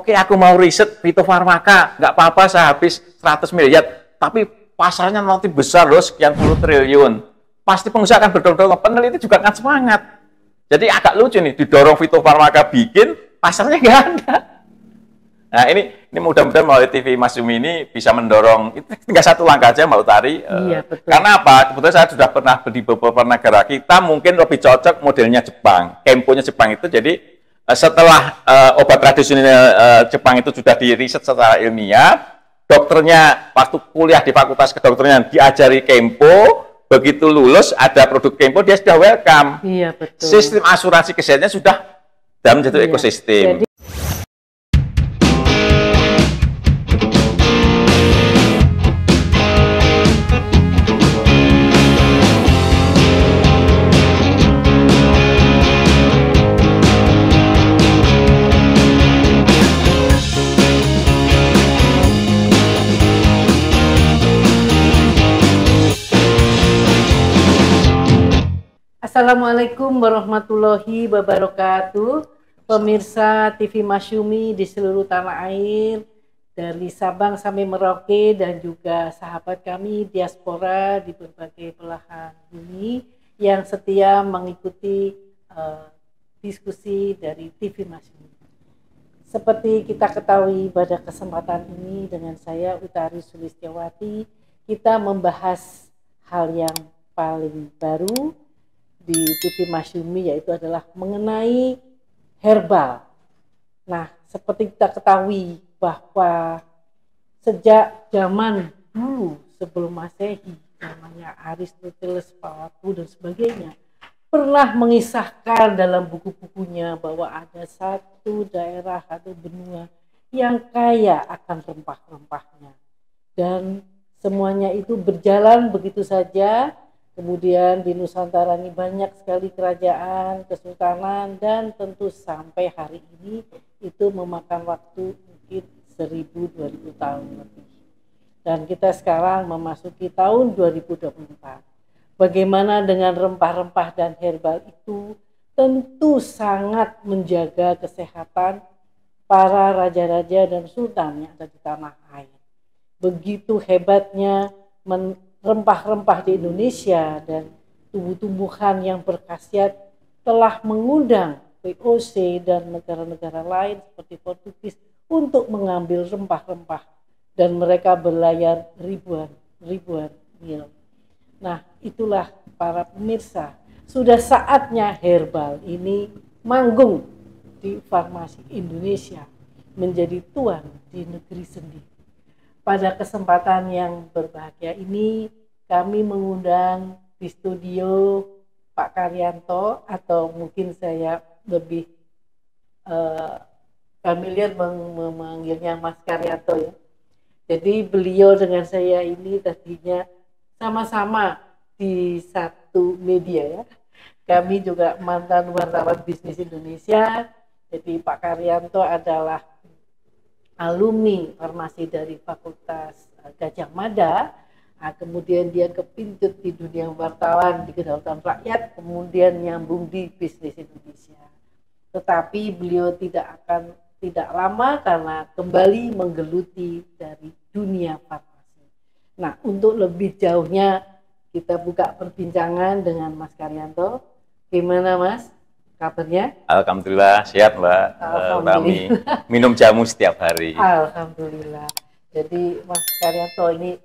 Oke, aku mau riset fitofarmaka, nggak apa-apa saya habis 100 miliar, tapi pasarnya nanti besar loh, sekian puluh triliun. Pasti pengusaha akan berdorong, peneliti juga akan semangat. Jadi agak lucu nih, didorong fitofarmaka bikin, pasarnya nggak ada. Nah ini mudah-mudahan melalui TV Mas Yumi ini bisa mendorong, itu tinggal satu langkah aja Mbak Utari. Iya, betul. Karena apa? Kebetulan saya sudah pernah di beberapa negara, kita mungkin lebih cocok modelnya Jepang. Kemponya Jepang itu, jadi setelah obat tradisional Jepang itu sudah diriset secara ilmiah, dokternya waktu kuliah di fakultas kedokteran diajari Kempo, begitu lulus ada produk Kempo, dia sudah welcome. Iya, betul. Sistem asuransi kesehatannya sudah dalam satu ekosistem. Jadi, Assalamualaikum warahmatullahi wabarakatuh. Pemirsa TV Mas Yumi di seluruh tanah air, dari Sabang sampai Merauke, dan juga sahabat kami diaspora di berbagai belahan bumi yang setia mengikuti diskusi dari TV Mas Yumi. Seperti kita ketahui, pada kesempatan ini dengan saya Utari Sulistiawati, kita membahas hal yang paling baru di TV Mas Yumi, yaitu adalah mengenai herbal. Nah, seperti kita ketahui bahwa sejak zaman dulu sebelum Masehi, namanya Aristoteles, Plato dan sebagainya, pernah mengisahkan dalam buku-bukunya bahwa ada satu daerah atau benua yang kaya akan rempah-rempahnya, dan semuanya itu berjalan begitu saja. Kemudian di Nusantara ini banyak sekali kerajaan, kesultanan, dan tentu sampai hari ini itu memakan waktu mungkin 1000-2000 tahun lebih. Dan kita sekarang memasuki tahun 2024. Bagaimana dengan rempah-rempah dan herbal itu tentu sangat menjaga kesehatan para raja-raja dan sultan yang ada di tanah air. Begitu hebatnya rempah-rempah di Indonesia dan tumbuh-tumbuhan yang berkhasiat telah mengundang VOC dan negara-negara lain seperti Portugis untuk mengambil rempah-rempah, dan mereka berlayar ribuan mil. Nah, itulah para pemirsa, sudah saatnya herbal ini manggung di farmasi Indonesia, menjadi tuan di negeri sendiri. Pada kesempatan yang berbahagia ini, kami mengundang di studio Pak Karyanto, atau mungkin saya lebih familiar memanggilnya Mas Karyanto ya. Jadi beliau dengan saya ini tadinya sama-sama di satu media ya. Kami juga mantan wartawan bisnis Indonesia. Jadi Pak Karyanto adalah alumni farmasi dari Fakultas Gajah Mada. Nah, kemudian dia kepintut di dunia wartawan di Kedaulatan Rakyat, kemudian nyambung di bisnis Indonesia. Tetapi beliau tidak lama karena kembali menggeluti dari dunia farmasi. Nah, untuk lebih jauhnya kita buka perbincangan dengan Mas Karyanto. Gimana Mas kabarnya? Alhamdulillah sehat Mbak Rami, minum jamu setiap hari. Alhamdulillah. Jadi Mas Karyanto ini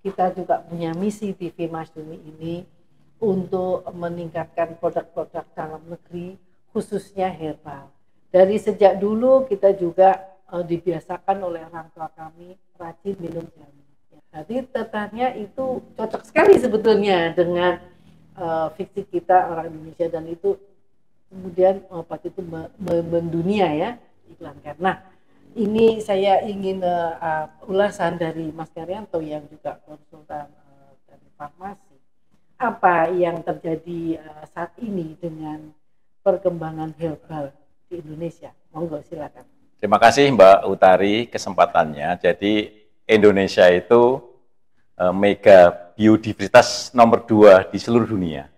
kita juga punya misi TV Mas Yumi ini untuk meningkatkan produk-produk dalam negeri, khususnya herbal. Dari sejak dulu kita juga dibiasakan oleh orang tua kami rajin minum jamu. Jadi tetanya itu cocok sekali sebetulnya dengan fiksi kita orang Indonesia, dan itu kemudian obat itu mendunia ya, iklankan. Nah, ini saya ingin ulasan dari Mas Karyanto yang juga konsultan dari farmasi. Apa yang terjadi saat ini dengan perkembangan herbal di Indonesia? Monggo silakan. Terima kasih Mbak Utari kesempatannya. Jadi Indonesia itu mega biodiversitas nomor 2 di seluruh dunia.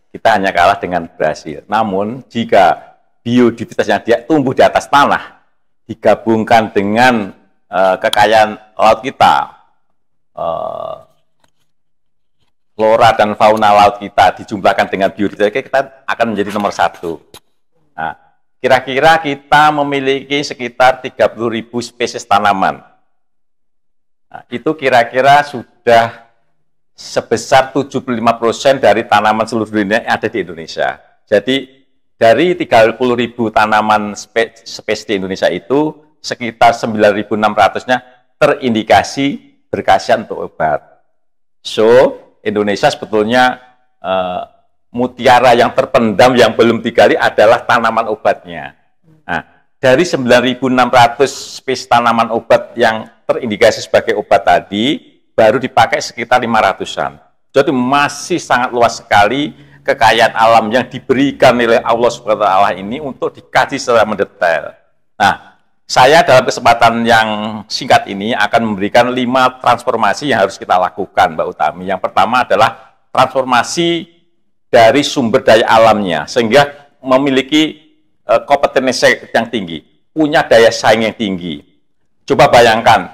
Kita hanya kalah dengan Brasil. Namun jika biodiversitasnya dia tumbuh di atas tanah, digabungkan dengan kekayaan laut kita, flora dan fauna laut kita dijumlahkan dengan biodiversitas, kita akan menjadi nomor 1. Nah, kira-kira kita memiliki sekitar 30.000 spesies tanaman. Nah, itu kira-kira sudah sebesar 75% dari tanaman seluruh dunia yang ada di Indonesia. Jadi dari 30.000 tanaman spesies di Indonesia itu, sekitar 9.600-nya terindikasi berkhasiat untuk obat. So, Indonesia sebetulnya mutiara yang terpendam yang belum digali adalah tanaman obatnya. Nah, dari 9.600 spesies tanaman obat yang terindikasi sebagai obat tadi, baru dipakai sekitar 500-an. Jadi masih sangat luas sekali kekayaan alam yang diberikan oleh Allah SWT ini untuk dikaji secara mendetail. Nah, saya dalam kesempatan yang singkat ini akan memberikan 5 transformasi yang harus kita lakukan, Mbak Utami. Yang pertama adalah transformasi dari sumber daya alamnya, sehingga memiliki kompetensi yang tinggi, punya daya saing yang tinggi. Coba bayangkan,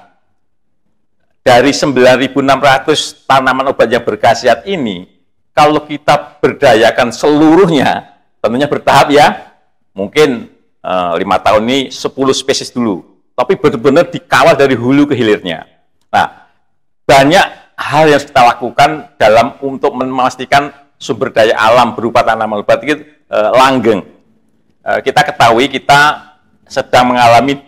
dari 9.600 tanaman obat yang berkhasiat ini, kalau kita berdayakan seluruhnya, tentunya bertahap ya, mungkin 5 tahun ini 10 spesies dulu, tapi benar-benar dikawal dari hulu ke hilirnya. Nah, banyak hal yang kita lakukan untuk memastikan sumber daya alam berupa tanaman obat itu langgeng. Kita ketahui kita sedang mengalami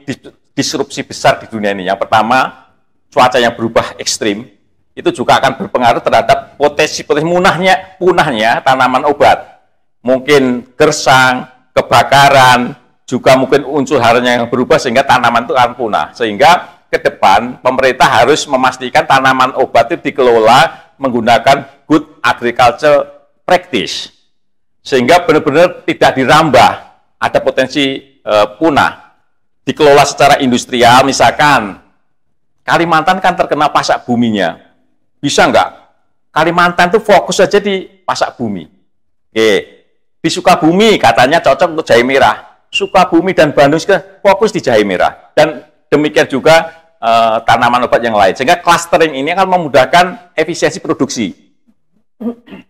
disrupsi besar di dunia ini. Yang pertama, cuaca yang berubah ekstrim, itu juga akan berpengaruh terhadap potensi punahnya tanaman obat. Mungkin gersang, kebakaran, juga mungkin unsur haranya yang berubah sehingga tanaman itu akan punah. Sehingga ke depan pemerintah harus memastikan tanaman obat itu dikelola menggunakan good agriculture practice. Sehingga benar-benar tidak dirambah, ada potensi punah. Dikelola secara industrial, misalkan Kalimantan kan terkena pasak buminya. Bisa nggak? Kalimantan itu fokus saja di pasak bumi. Oke. Di Sukabumi katanya cocok untuk jahe merah. Sukabumi dan Bandung fokus di jahe merah, dan demikian juga tanaman obat yang lain, sehingga clustering ini akan memudahkan efisiensi produksi.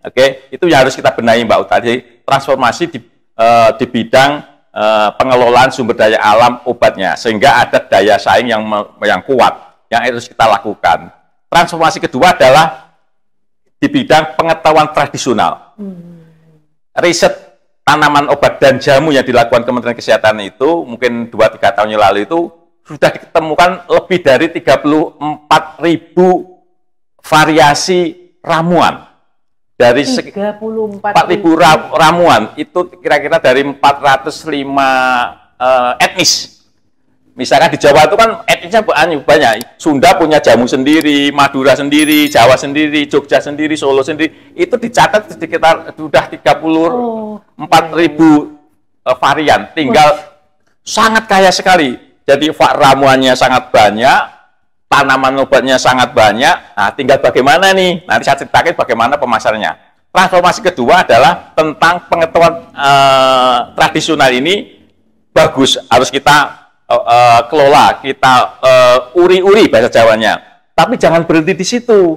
Oke, itu yang harus kita benahi, Mbak Uta. Jadi transformasi di bidang pengelolaan sumber daya alam obatnya, sehingga ada daya saing yang kuat yang harus kita lakukan. Transformasi kedua adalah di bidang pengetahuan tradisional. Riset tanaman obat dan jamu yang dilakukan Kementerian Kesehatan itu mungkin 2-3 tahun yang lalu itu sudah ditemukan lebih dari 34.000 variasi ramuan. Dari 34.000 ramuan itu kira-kira dari 405 etnis. Misalkan di Jawa itu kan etnisnya banyak. Sunda punya jamu sendiri, Madura sendiri, Jawa sendiri, Jogja sendiri, Solo sendiri. Itu dicatat sekitar sudah 34.000 varian. Tinggal sangat kaya sekali. Jadi ramuannya sangat banyak, tanaman obatnya sangat banyak. Nah, tinggal bagaimana nih? Nanti saya ceritakan bagaimana pemasarannya. Transformasi kedua adalah tentang pengetahuan tradisional ini bagus, harus kita kelola, kita uri-uri bahasa Jawanya. Tapi jangan berhenti di situ.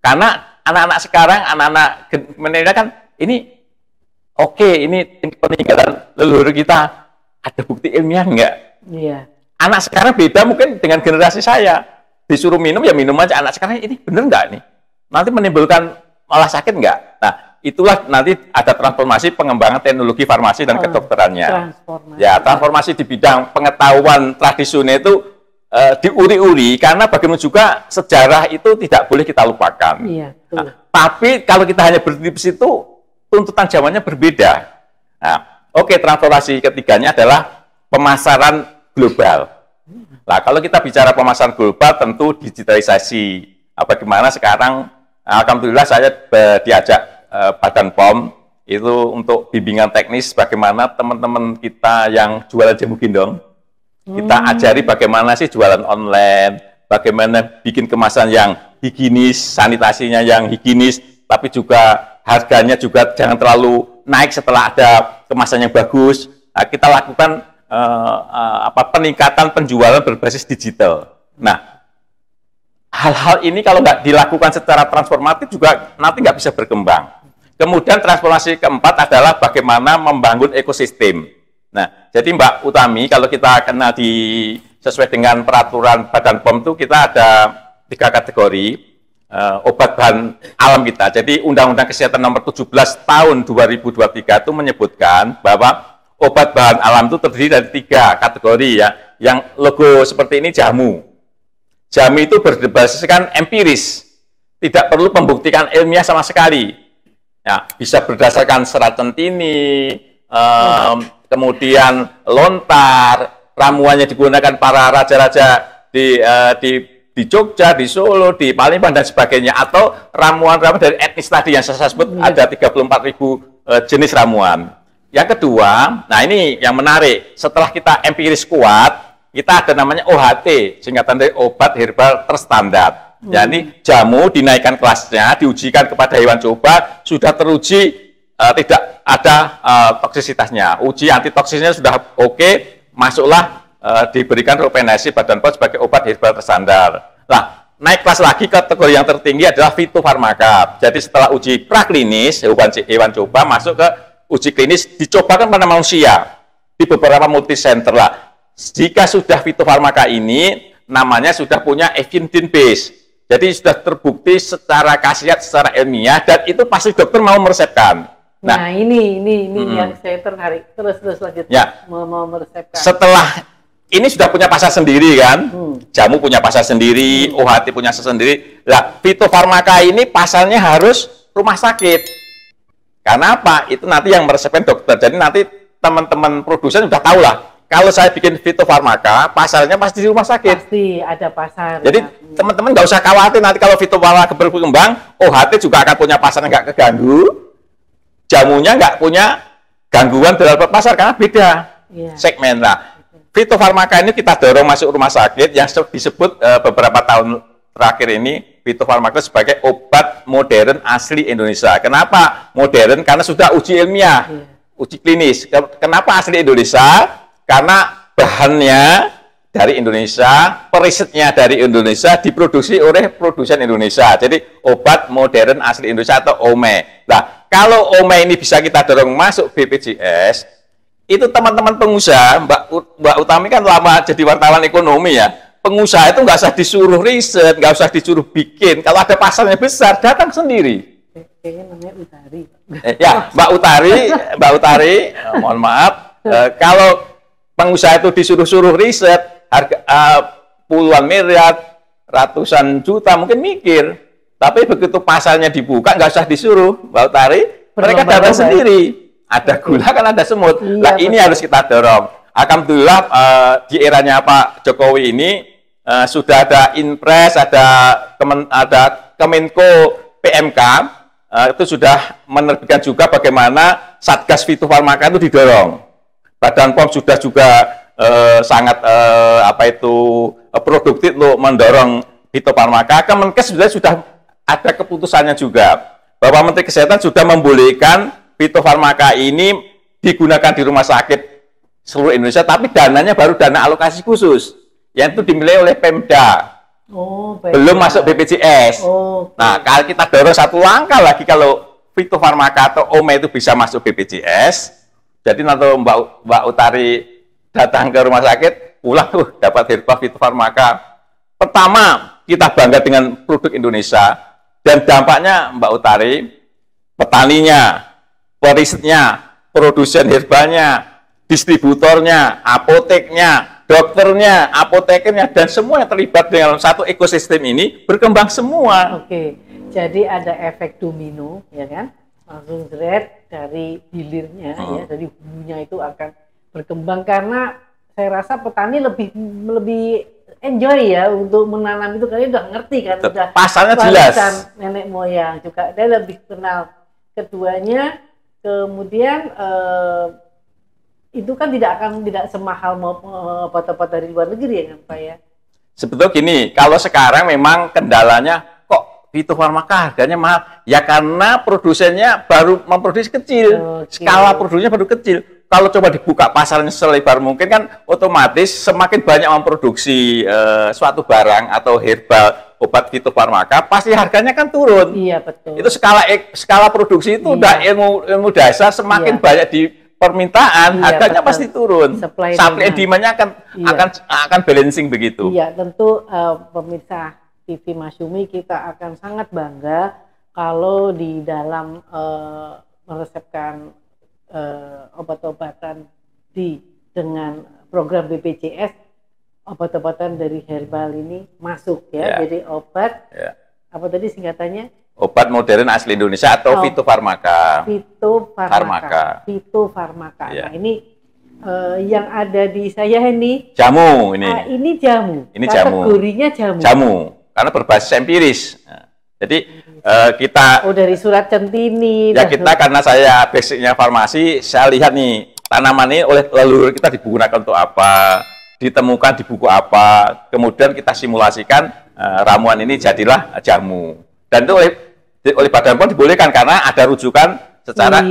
Karena anak-anak sekarang, anak-anak milenial kan ini ini peninggalan leluhur kita. Ada bukti ilmiah enggak? Iya. Anak sekarang beda mungkin dengan generasi saya. Disuruh minum ya minum aja. Anak sekarang ini bener enggak nih? Nanti menimbulkan malah sakit enggak? Nah, itulah nanti ada transformasi pengembangan teknologi farmasi dan kedokterannya. Transformasi di bidang pengetahuan tradisional itu diuri-uri, karena bagaimana juga sejarah itu tidak boleh kita lupakan. Iya, nah, tapi kalau kita hanya berhenti di situ, tuntutan zamannya berbeda. Nah, transformasi ketiganya adalah pemasaran global. Nah, kalau kita bicara pemasaran global, tentu digitalisasi. Bagaimana sekarang, alhamdulillah saya diajak Badan POM itu untuk bimbingan teknis bagaimana teman-teman kita yang jualan jamu gendong, kita ajari bagaimana sih jualan online, bagaimana bikin kemasan yang higienis, sanitasinya yang higienis, tapi juga harganya juga jangan terlalu naik setelah ada kemasan yang bagus. Nah, kita lakukan peningkatan penjualan berbasis digital. Nah, hal-hal ini kalau nggak dilakukan secara transformatif juga nanti nggak bisa berkembang. Kemudian transformasi keempat adalah bagaimana membangun ekosistem. Nah, jadi Mbak Utami, kalau kita kenal sesuai dengan peraturan Badan POM itu kita ada 3 kategori obat bahan alam kita. Jadi Undang-Undang Kesehatan Nomor 17 Tahun 2023 itu menyebutkan bahwa obat bahan alam itu terdiri dari 3 kategori ya. Yang logo seperti ini jamu. Jamu itu berbasiskan empiris, tidak perlu pembuktian ilmiah sama sekali. Ya, bisa berdasarkan serat centini, kemudian lontar, ramuannya digunakan para raja-raja di Jogja, di Solo, di Palembang dan sebagainya, atau ramuan-ramuan dari etnis tadi yang saya sebut ada 34.000 jenis ramuan. Yang kedua, nah ini yang menarik, setelah kita empiris kuat, kita ada namanya OHT, singkatan dari obat herbal terstandar. Jadi jamu dinaikkan kelasnya, diujikan kepada hewan coba, sudah teruji tidak ada toksisitasnya. Uji antitoksisnya sudah oke, masuklah diberikan rekomendasi Badan POM sebagai obat herbal terstandar. Nah, naik kelas lagi kategori yang tertinggi adalah fitofarmaka. Jadi setelah uji praklinis, hewan coba masuk ke uji klinis, dicobakan pada manusia di beberapa multicenter lah. Jika sudah fitofarmaka ini, namanya sudah punya evidence base. Jadi sudah terbukti secara khasiat, secara ilmiah, dan itu pasti dokter mau meresepkan. Nah ini yang saya tertarik. Terus lanjut. Ya. Mau meresepkan. Setelah ini sudah punya pasar sendiri kan, jamu punya pasar sendiri, OHT punya pasar sendiri. Lah, fitofarmaka ini pasarnya harus rumah sakit. Karena apa? Itu nanti yang meresepkan dokter. Jadi nanti teman-teman produsen sudah tahu lah. Kalau saya bikin fitofarmaka, pasarnya pasti di rumah sakit. Pasti ada pasar. Jadi teman-teman nggak usah khawatir nanti kalau fitofarmaka berkembang, OHT juga akan punya pasar yang nggak keganggu, jamunya nggak punya gangguan dalam pasar karena beda segmen lah. Fitofarmaka ini kita dorong masuk rumah sakit yang disebut beberapa tahun terakhir ini fitofarmaka sebagai obat modern asli Indonesia. Kenapa modern? Karena sudah uji ilmiah, uji klinis. Kenapa asli Indonesia? Karena bahannya dari Indonesia, perisetnya dari Indonesia, diproduksi oleh produsen Indonesia. Jadi obat modern asli Indonesia atau OME. Nah, kalau OME ini bisa kita dorong masuk BPJS, itu teman-teman pengusaha, Mbak Utami kan lama jadi wartawan ekonomi ya, pengusaha itu nggak usah disuruh riset, nggak usah disuruh bikin. Kalau ada pasarnya besar, datang sendiri. Kayaknya namanya Utari. Ya, Mbak Utari, mohon maaf, kalau pengusaha itu disuruh-suruh riset, harga puluhan miliar, ratusan juta, mungkin mikir. Tapi begitu pasarnya dibuka, nggak usah disuruh, Mbak Utari, mereka datang sendiri. Ada gula kan ada semut. Nah, ini harus kita dorong. Alhamdulillah di eranya Pak Jokowi ini sudah ada Inpres, ada Kemenko PMK, itu sudah menerbitkan juga bagaimana Satgas Fitofarmaka itu didorong. Badan POM sudah juga sangat produktif untuk mendorong fitofarmaka. Kemenkes sebenarnya sudah ada keputusannya juga bahwa Menteri Kesehatan sudah membolehkan fitofarmaka ini digunakan di rumah sakit seluruh Indonesia, tapi dananya baru dana alokasi khusus yang itu dimiliki oleh Pemda. Belum masuk BPJS. Nah, kalau kita dorong satu langkah lagi kalau fitofarmaka atau OME itu bisa masuk BPJS. Jadi nanti Mbak Utari datang ke rumah sakit, pulang tuh dapat herbal fitofarmaka. Pertama, kita bangga dengan produk Indonesia dan dampaknya Mbak Utari, petaninya, perisetnya, produsen herbalnya, distributornya, apoteknya, dokternya, apotekernya, dan semua yang terlibat dalam satu ekosistem ini berkembang semua. Oke, jadi ada efek domino, ya kan? Langsung jerat dari hilirnya, ya, dari hulunya itu akan berkembang karena saya rasa petani lebih enjoy ya untuk menanam itu karena udah ngerti kan, udah pasarnya jelas. Nenek moyang juga dia lebih kenal. Keduanya, kemudian itu kan tidak semahal mau obat-obat dari luar negeri ya kan Pak ya? Sebetulnya gini, kalau sekarang memang kendalanya kok fitofarmaka harganya mahal, ya karena produsennya baru memproduksi kecil, skala produksinya baru kecil. kalau coba dibuka pasarnya selebar mungkin kan otomatis semakin banyak memproduksi suatu barang atau herbal obat fitofarmaka pasti harganya kan turun. Iya betul. Itu skala produksi itu udah ilmu dasar semakin banyak di permintaan harganya pasti turun. Supply demand-nya akan balancing begitu. Iya tentu pemirsa TV Masyumi kita akan sangat bangga kalau di dalam meresepkan obat-obatan dengan program BPJS, obat-obatan dari herbal ini masuk ya. Jadi obat apa tadi singkatannya? Obat modern asli Indonesia atau fitofarmaka. Fitofarmaka. Nah ini yang ada di saya ini jamu ini. Ini jamu. Ini jamu. Kategorinya jamu. Jamu karena berbasis empiris. Jadi kita dari surat centini. Ya kita karena saya basicnya farmasi, saya lihat nih tanaman ini oleh leluhur kita digunakan untuk apa, ditemukan di buku apa, kemudian kita simulasikan ramuan ini jadilah jamu. Dan itu oleh Badan POM dibolehkan karena ada rujukan secara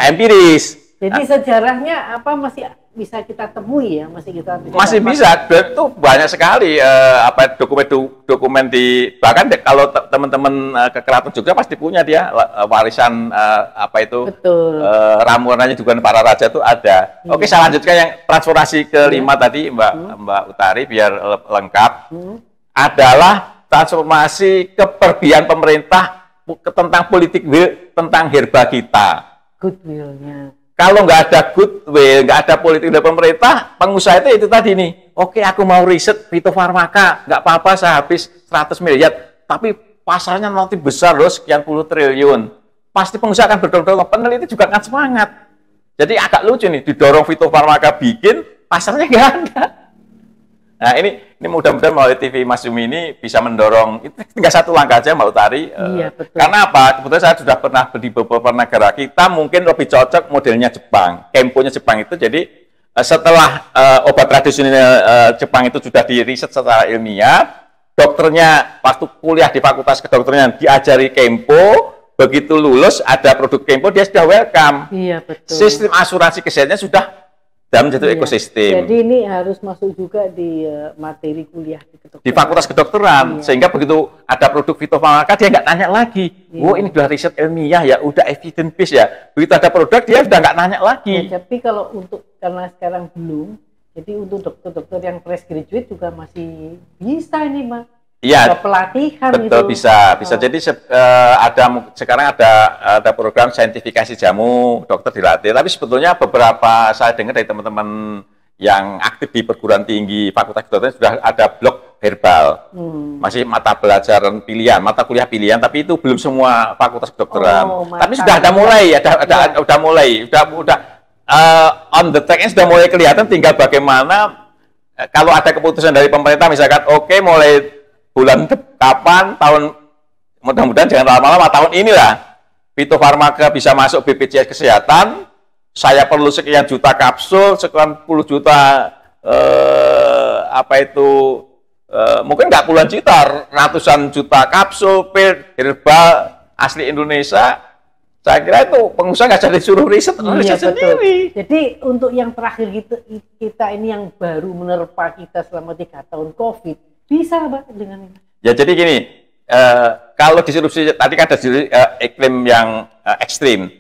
empiris. Jadi sejarahnya apa masih bisa kita temui ya, masih bisa. Dan itu banyak sekali dokumen di bahkan kalau teman-teman ke Keraton Jogja pasti punya dia warisan ramuannya juga para raja itu ada. Oke, saya lanjutkan yang transformasi kelima tadi Mbak Utari biar lengkap. Adalah transformasi keperbian pemerintah tentang politik tentang herba kita. Goodwill-nya. Kalau nggak ada goodwill, nggak ada politik dari pemerintah, pengusaha itu tadi nih. Oke, aku mau riset fitofarmaka, nggak apa-apa saya habis 100 miliar, tapi pasarnya nanti besar loh, sekian puluh triliun. Pasti pengusaha akan berdorong-dorong, peneliti juga akan semangat. Jadi agak lucu nih, didorong fitofarmaka bikin, pasarnya nggak ada. Nah ini mudah-mudahan melalui TV Masyumi ini bisa mendorong, itu tinggal satu langkah aja Mbak Utari. Iya, betul. Karena apa? Kebetulan saya sudah pernah di beberapa negara, kita mungkin lebih cocok modelnya Jepang. Kemponya Jepang itu, jadi setelah obat tradisional Jepang itu sudah diriset secara ilmiah, dokternya waktu kuliah di fakultas kedokteran diajari Kempo, begitu lulus ada produk Kempo, dia sudah welcome. Iya, betul. Sistem asuransi kesehatannya sudah dalam satu ekosistem. Jadi ini harus masuk juga di materi kuliah di kedokteran. Di fakultas kedokteran, sehingga begitu ada produk fitofarmaka dia nggak tanya lagi. Oh ini sudah riset ilmiah ya, udah evidence based ya. Begitu ada produk dia sudah nggak nanya lagi. Ya, tapi kalau karena sekarang belum, jadi untuk dokter-dokter yang fresh graduate juga masih bisa ini Mas. Iya, pelatihan betul itu. Bisa. Jadi sekarang ada program saintifikasi jamu, dokter dilatih. Tapi sebetulnya beberapa saya dengar dari teman-teman yang aktif di perguruan tinggi fakultas kedokteran sudah ada blok herbal. Masih mata pelajaran pilihan, mata kuliah pilihan, tapi itu belum semua fakultas kedokteran. Tapi sudah ada mulai, udah on the track-nya sudah mulai kelihatan. Tinggal bagaimana kalau ada keputusan dari pemerintah, misalkan oke, mulai bulan kapan, tahun mudah-mudahan jangan lama-lama, tahun inilah fitofarmaka bisa masuk BPJS Kesehatan. Saya perlu sekian juta kapsul, sekian puluh juta mungkin nggak puluhan juta, ratusan juta kapsul pil herbal asli Indonesia. Saya kira itu pengusaha nggak jadi suruh riset sendiri. Jadi untuk yang terakhir kita ini yang baru menerpa kita selama 3 tahun COVID, bisa Pak dengan ini? Ya jadi gini, kalau disrupsi tadi kan ada iklim yang ekstrim.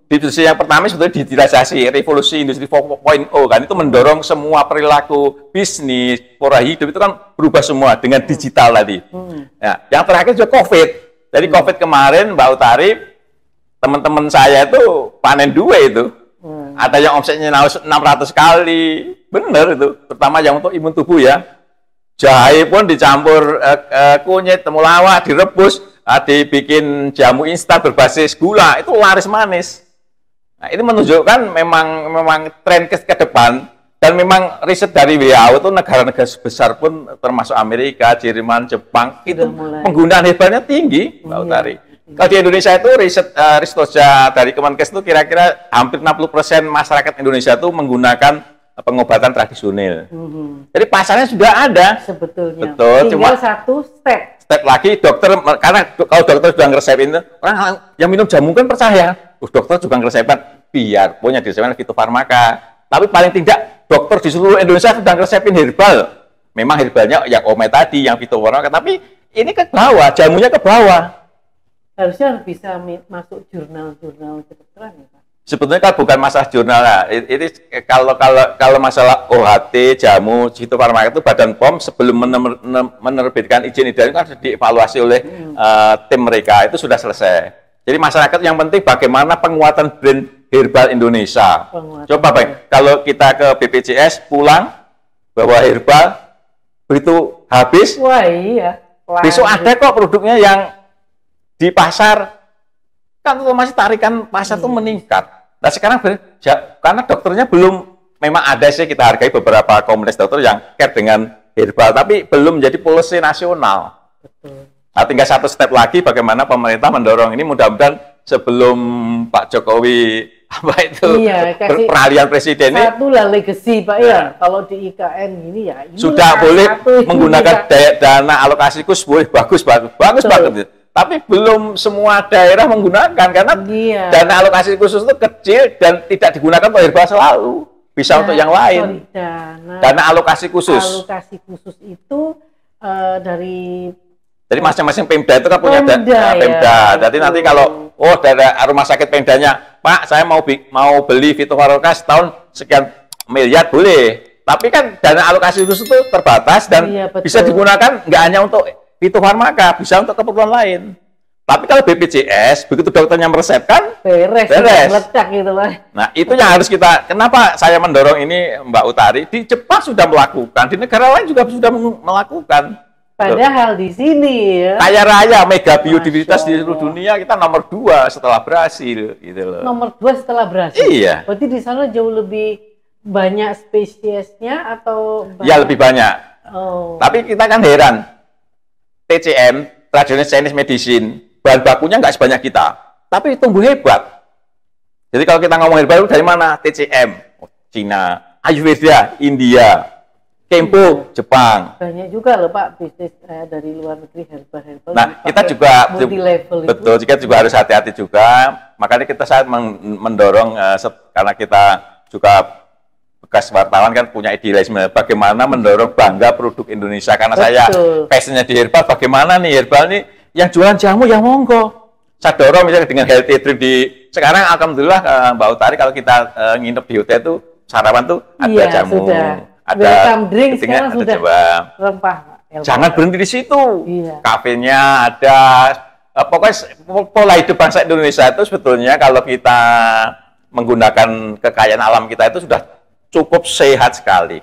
Disrupsi yang pertama sebetulnya digitalisasi, revolusi industri 4.0 kan, itu mendorong semua perilaku bisnis, pola hidup itu kan berubah semua dengan digital tadi. Nah, yang terakhir juga COVID. Jadi COVID kemarin Mbak Utari, teman-teman saya itu panen 2 itu. Ada yang omsetnya 600 kali, bener itu. Pertama yang untuk imun tubuh ya. Jahe pun dicampur kunyit, temulawak, direbus, dibikin jamu instan berbasis gula, itu laris manis. Nah, ini menunjukkan memang tren ke depan, dan memang riset dari WHO itu negara-negara besar pun termasuk Amerika, Jerman, Jepang, itu penggunaan herbalnya tinggi, Mbak Utari. Kalau di Indonesia itu riset Ristoja dari Kemenkes itu kira-kira hampir 60% masyarakat Indonesia itu menggunakan pengobatan tradisional. Jadi pasarnya sudah ada. Sebetulnya. Betul. Tinggal satu step lagi dokter, karena kalau dokter sudah ngeresepin itu, orang yang minum jamu kan percaya. Dokter juga ngeresepkan. biar punya desain fitofarmaka. Tapi paling tidak dokter di seluruh Indonesia sedang resepin herbal. Memang herbalnya yang ome tadi, yang fitofarmaka, tapi ini ke bawah, jamunya ke bawah. Harusnya bisa masuk jurnal-jurnal kedokteran ya Pak? Sebetulnya kan bukan masalah jurnal lah. Ini kalau masalah OHT, jamu, fitofarmaka itu Badan POM sebelum menerbitkan izin edar itu kan dievaluasi oleh tim mereka, itu sudah selesai. Jadi masyarakat yang penting bagaimana penguatan brand herbal Indonesia. Coba Bang, kalau kita ke BPJS pulang bawa herbal, begitu habis, wah iya. Besok ada kok produknya yang di pasar, kan otomatis tarikan pasar itu meningkat. Nah sekarang karena dokternya belum, memang ada sih kita hargai beberapa komunitas dokter yang care dengan herbal, tapi belum menjadi policy nasional. Betul. Nah tinggal satu step lagi bagaimana pemerintah mendorong ini, mudah-mudahan sebelum Pak Jokowi peralihan presiden ini. Satu lah legacy Pak ya, kalau di IKN ini ya. Sudah boleh menggunakan dana alokasi khusus, boleh bagus. Tapi belum semua daerah menggunakan karena dana alokasi khusus itu kecil dan tidak digunakan untuk herbal selalu. Bisa untuk yang lain. Dana alokasi khusus. Alokasi khusus itu dari masing-masing Pemda itu kan punya Pemda. Jadi nanti kalau dari rumah sakit Pemdanya, Pak, saya mau beli fitofarmaka setahun sekian miliar, boleh. Tapi kan dana alokasi khusus itu terbatas dan bisa digunakan nggak hanya untuk fitofarmaka, bisa untuk keperluan lain. Tapi kalau BPJS, begitu dokternya meresepkan, beres. Meledak gitu, Pak. Nah, itu yang harus kita, kenapa saya mendorong ini Mbak Utari, di Jepang sudah melakukan, di negara lain juga sudah melakukan. Padahal di sini ya, kaya raya, mega biodiversitas di seluruh dunia, kita nomor 2 setelah Brasil. Gitu loh. Nomor 2 setelah Brasil? Iya. Berarti di sana jauh lebih banyak spesiesnya atau? Ya, lebih banyak. Tapi kita kan heran, TCM, Traditional Chinese Medicine, bahan bakunya nggak sebanyak kita, tapi tumbuh hebat. Jadi kalau kita ngomong herbal dari mana? TCM, Cina, Ayurveda, India, Kempo, Jepang. Banyak juga loh Pak bisnis dari luar negeri herbal. Nah kita juga betul, kita juga harus hati-hati juga. Makanya kita saat mendorong karena kita juga bekas wartawan kan punya idealisme bagaimana mendorong bangga produk Indonesia, karena saya passionnya di herbal. Bagaimana nih herbal nih yang jualan jamu yang monggo saya dorong, misalnya dengan healthy drink di sekarang. Alhamdulillah Mbak Utari, kalau kita nginep di hotel tuh sarapan tuh ada jamu, ada welcome drink, sekarang sudah rempah. Jangan berhenti di situ, kafenya ada. Pokoknya pola hidup bangsa Indonesia itu sebetulnya kalau kita menggunakan kekayaan alam kita itu sudah cukup sehat sekali.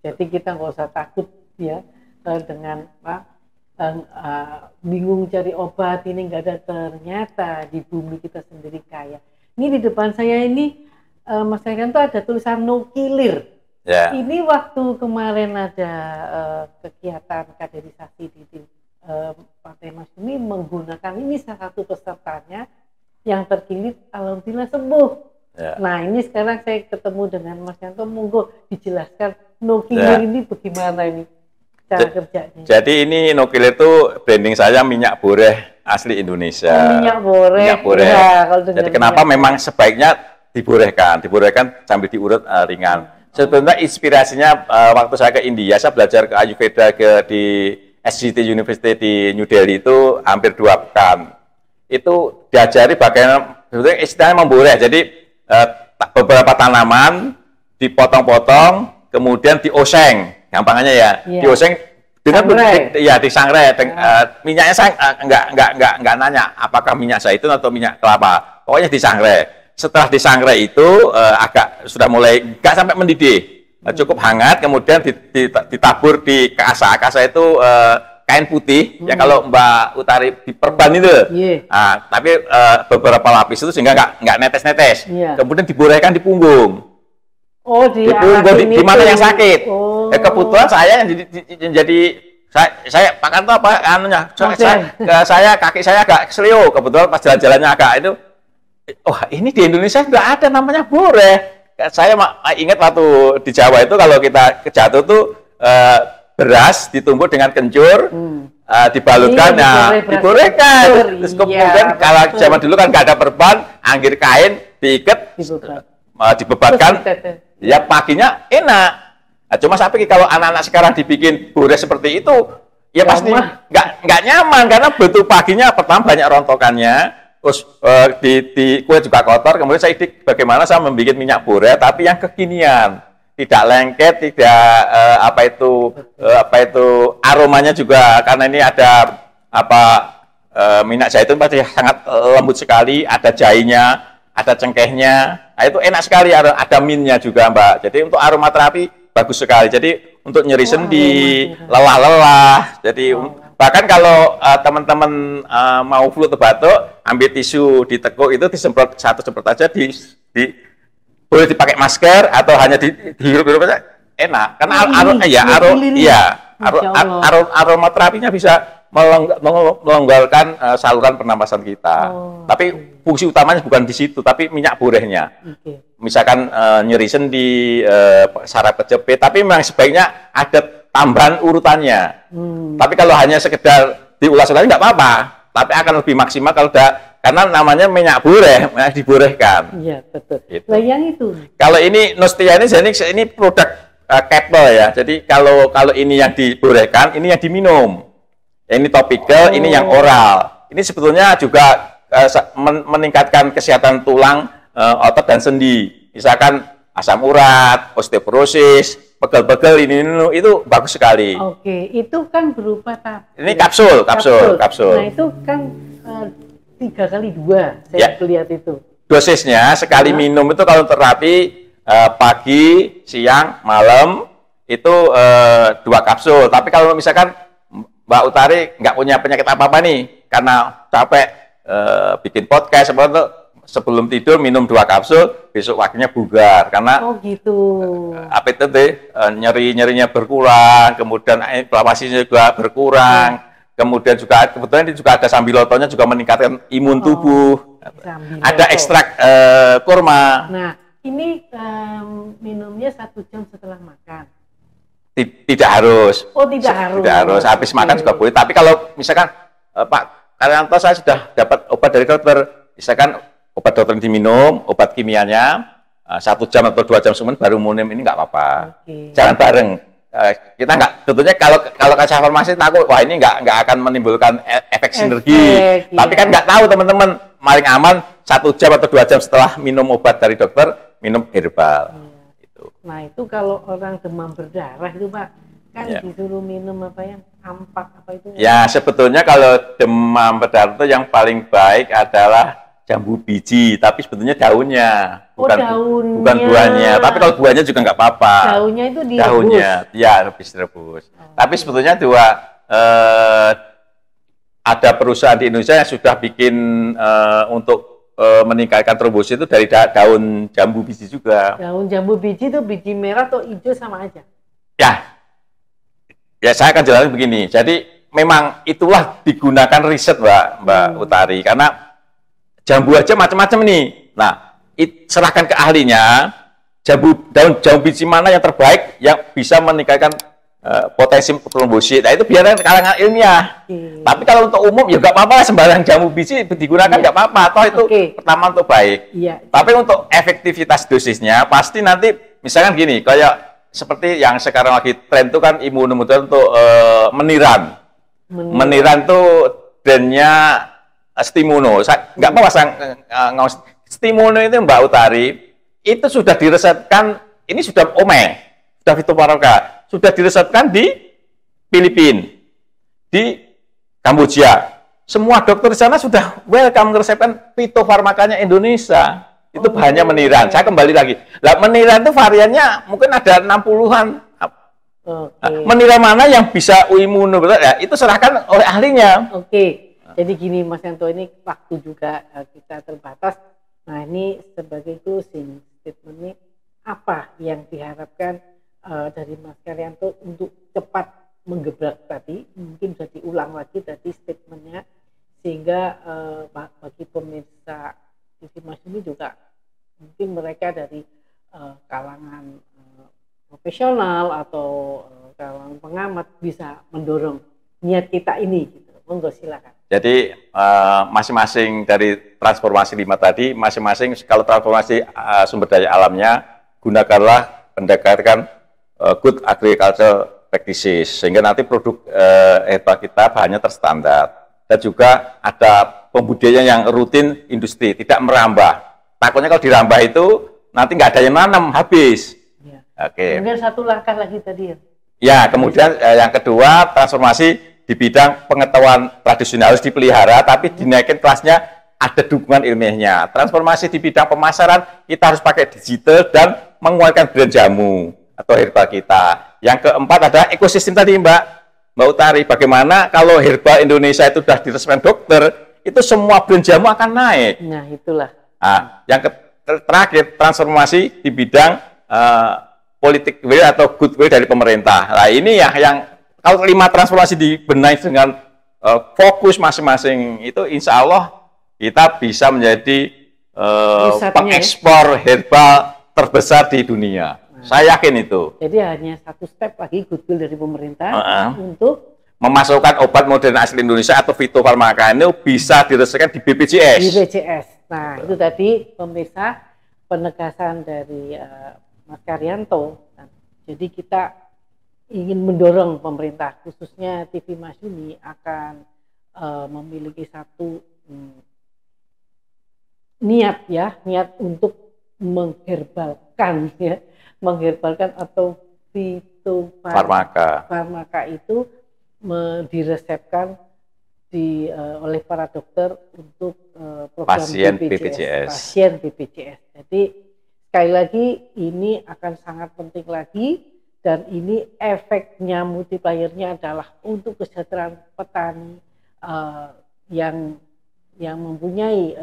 Jadi kita nggak usah takut ya dengan bingung cari obat, ini nggak ada, ternyata di bumi kita sendiri kaya. Ini di depan saya ini Mas Rekan tuh ada tulisan no killer. Ini waktu kemarin ada kegiatan kaderisasi di Partai Masyumi menggunakan ini, salah satu pesertanya yang terpilih alhamdulillah sembuh. Nah ini sekarang saya ketemu dengan Mas Yanto, monggo dijelaskan no killer ini bagaimana ini cara kerjanya. Jadi ini no killer itu branding saya minyak boreh asli Indonesia. Minyak boreh. Minyak boreh. Jadi kenapa memang sebaiknya diborehkan sambil diurut ringan. Sebenarnya inspirasinya waktu saya ke India, saya belajar ke Ayurveda di SGT University di New Delhi itu hampir 2 pekan. Itu diajari bagaimana sebetulnya istilahnya memboreh. Jadi beberapa tanaman dipotong-potong, kemudian dioseng, gampangnya ya, dioseng dengan disangrai. Minyaknya saya nggak nanya apakah minyak zaitun atau minyak kelapa, pokoknya disangrai. Setelah disangrai itu agak sudah mulai nggak sampai mendidih, cukup hangat, kemudian ditabur di kasa. Kasa itu kain putih, ya kalau Mbak Utari diperban itu. Tapi beberapa lapis itu sehingga nggak netes-netes. Kemudian diborehkan di punggung. Di punggung di mana yang sakit. Kebetulan saya yang jadi saya pakan tuh apa anunya. Saya kaki saya agak keselio. Kebetulan pas jalan-jalannya agak itu. Ini di Indonesia nggak ada namanya boreh. Saya ingat waktu di Jawa itu kalau kita kejatuh tuh beras ditumbuk dengan kencur, dibalutkan, diborehkan. Terus kemudian kalau zaman dulu kan nggak ada perban, anggir kain diikat, dibebatkan, ya paginya enak. Nah, cuma sampai kalau anak-anak sekarang dibikin bores seperti itu, ya pasti nggak nyaman karena betul paginya pertama banyak rontokannya, terus di kue juga kotor. Kemudian saya ide bagaimana saya membuat minyak bore, tapi yang kekinian, tidak lengket, tidak apa itu aromanya juga karena ini ada minyak zaitun pasti sangat lembut sekali, ada jahenya, ada cengkehnya, nah, itu enak sekali, ada minnya juga Mbak. Jadi untuk aromaterapi bagus sekali. Jadi untuk nyeri sendi, lelah-lelah. Jadi bahkan kalau teman-teman mau flu atau batuk, ambil tisu ditekuk itu disemprot satu semprot aja boleh dipakai masker atau hanya dihirup-hirup aja enak. Karena aromaterapinya bisa melonggarkan saluran pernapasan kita. Tapi fungsi utamanya bukan di situ, tapi minyak borehnya. Misalkan nyeri sendi, saraf kejepit, tapi memang sebaiknya ada tambahan urutannya. Tapi kalau hanya sekedar diulas-ulas nggak apa-apa, tapi akan lebih maksimal kalau karena namanya minyak boreh, diborehkan. Iya, betul. Gitu. Nah, yang itu. Kalau ini Nostia ini produk capsule ya. Jadi kalau ini yang diborehkan, ini yang diminum. Ini topikal, ini yang oral. Ini sebetulnya juga meningkatkan kesehatan tulang, otot dan sendi. Misalkan asam urat, osteoporosis, pegel-pegel ini itu bagus sekali. Oke, itu kan berupa ini kapsul. Nah, itu kan 3x2 saya lihat itu. Dosisnya sekali minum itu kalau terapi pagi, siang, malam itu 2 kapsul. Tapi kalau misalkan Mbak Utari nggak punya penyakit apa-apa nih, karena capek bikin podcast, sebelum tidur minum 2 kapsul, besok paginya bugar. Karena apa itu nyerinya berkurang, kemudian inflamasinya juga berkurang, kemudian juga kebetulan ini juga ada sambilotonya juga meningkatkan imun tubuh. Ada ekstrak kurma. Nah, ini minumnya 1 jam setelah makan. Tidak harus. Tidak harus. Habis makan juga boleh. Tapi kalau misalkan Pak Karyanto saya sudah dapat obat dari dokter, misalkan obat dokter diminum, obat kimianya 1 jam atau 2 jam sebelum baru minum ini nggak apa-apa. Jangan bareng. Kita nggak, tentunya kalau kasih farmasi takut, wah ini nggak akan menimbulkan efek sinergi. Tapi kan nggak tahu teman-teman, paling aman 1 jam atau 2 jam setelah minum obat dari dokter, minum herbal. Nah, itu kalau orang demam berdarah itu Pak, kan disuruh minum ampak itu? Ya, sebetulnya kalau demam berdarah itu yang paling baik adalah jambu biji, tapi sebetulnya daunnya, bukan buahnya. Tapi kalau buahnya juga nggak apa-apa. Daunnya itu direbus? Daunnya, ya habis direbus. Tapi sebetulnya ada perusahaan di Indonesia yang sudah bikin untuk meningkatkan trombosit itu dari daun jambu biji juga. Daun jambu biji itu biji merah atau hijau sama aja? Ya saya akan jelaskan begini. Jadi memang itulah digunakan riset Mbak Utari, karena jambu aja macam-macam nih. Nah, serahkan ke ahlinya. Daun jambu biji mana yang terbaik yang bisa meningkatkan potensi trombosit. Nah, itu biarkan kalangan ilmiah. Tapi kalau untuk umum ya nggak apa-apa, sembarang jambu biji digunakan nggak apa-apa. Toh itu pertama untuk baik. Tapi untuk efektivitas dosisnya pasti nanti misalkan gini, kayak seperti yang sekarang lagi tren itu kan imunomodulasi untuk meniran. Meniran tuh brandnya Stimuno. Nggak mau pasang Stimuno itu Mbak Utari itu sudah diresepkan, ini sudah sudah fitofarmaka. Sudah diresepkan di Filipina, di Kamboja. Semua dokter di sana sudah welcome meresepkan fitofarmakanya Indonesia. Itu bahannya meniran. Saya kembali lagi. Lah meniran itu variannya mungkin ada 60-an. Meniran mana yang bisa imunomodulat? Ya, itu serahkan oleh ahlinya. Jadi gini Mas Yanto, ini waktu juga kita terbatas. Nah, ini sebagai closing statement ini apa yang diharapkan dari Mas Karyanto untuk cepat menggebrak tadi, mungkin bisa diulang lagi tadi statementnya, sehingga bagi pemirsa TV Masyumi juga mungkin mereka dari kalangan profesional atau kalangan pengamat bisa mendorong niat kita ini gitu. Monggo silakan. Jadi masing-masing dari transformasi 5 tadi, masing-masing kalau transformasi sumber daya alamnya, gunakanlah pendekatan good agricultural practices, sehingga nanti produk herba kita bahannya terstandar. Dan juga ada pembudidayaan yang rutin industri, tidak merambah. Takutnya kalau dirambah itu, nanti nggak ada yang nanam, habis. Ya. Oke. Kemudian satu langkah lagi tadi ya. Ya, kemudian yang kedua, transformasi di bidang pengetahuan tradisional harus dipelihara, tapi dinaikin kelasnya, ada dukungan ilmiahnya. Transformasi di bidang pemasaran, kita harus pakai digital dan menguatkan brand jamu atau herbal kita. Yang keempat adalah ekosistem tadi, Mbak Utari. Bagaimana kalau herbal Indonesia itu sudah diresmikan dokter, itu semua brand jamu akan naik. Nah, itulah. Nah, yang terakhir, transformasi di bidang politik will atau goodwill dari pemerintah. Nah, ini ya yang kalau 5 transformasi dibenahi dengan fokus masing-masing, itu insya Allah kita bisa menjadi pengekspor herbal terbesar di dunia. Saya yakin itu. Jadi hanya satu step lagi goodwill dari pemerintah untuk memasukkan obat modern asli Indonesia atau fitofarmaka ini bisa diresmikan di BPJS. Di BPJS. Nah, itu tadi pemirsa penegasan dari Mas Karyanto. Nah, jadi kita ingin mendorong pemerintah, khususnya TV Masyumi akan memiliki satu niat untuk mengherbalkan atau fitofarmaka itu diresepkan oleh para dokter untuk program pasien BPJS. Jadi sekali lagi ini akan sangat penting lagi, dan ini efeknya multipliernya adalah untuk kesejahteraan petani yang mempunyai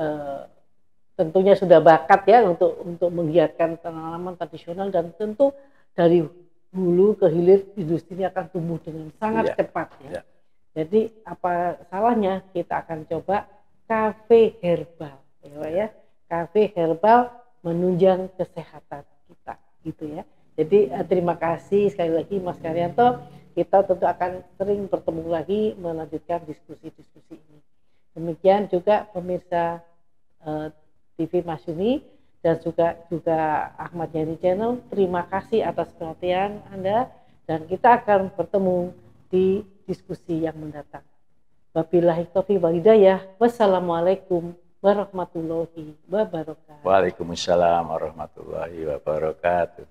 tentunya sudah bakat ya untuk menggiatkan tanaman tradisional, dan tentu dari hulu ke hilir industri ini akan tumbuh dengan sangat cepat ya. Jadi apa salahnya kita akan coba kafe herbal ya, kafe herbal menunjang kesehatan kita gitu ya. Jadi terima kasih sekali lagi Mas Karyanto, kita tentu akan sering bertemu lagi melanjutkan diskusi-diskusi ini. Demikian juga pemirsa TV Masyumi dan juga Ahmad Yani Channel, terima kasih atas perhatian Anda, dan kita akan bertemu di diskusi yang mendatang. Wabillahi taufiq wal hidayah. Wassalamualaikum warahmatullahi wabarakatuh. Waalaikumsalam warahmatullahi wabarakatuh.